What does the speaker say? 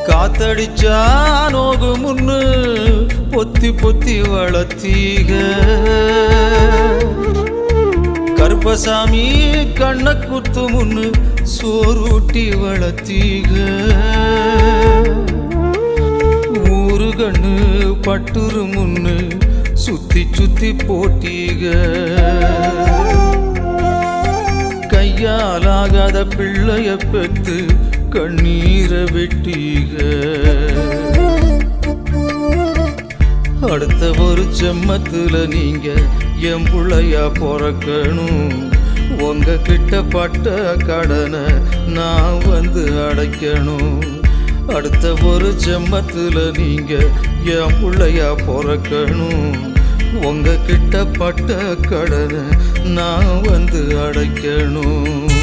காத்தடிச்சா நோகு முன்னு பொத்தி பொத்தி வளர்த்தீக கருப்பசாமி கண்ண குத்து முன்னு சோறுட்டி வளர்த்தீக ஊரு கண்ணு பட்டுரு முன்னு சுத்தி சுத்தி போட்டீக கையாலாகாத பிள்ளைய பெத்து கண்ணீரை வெட்டீக அடுத்த ஒரு செம்மத்துல நீங்க என் புள்ளையா பிறக்கணும் உங்க கிட்ட பட்ட கடனை நான் வந்து அடைக்கணும் அடுத்த ஒரு செம்மத்துல நீங்க என் புள்ளையா பிறக்கணும் உங்க கிட்ட பட்ட கடனை நான் வந்து அடைக்கணும்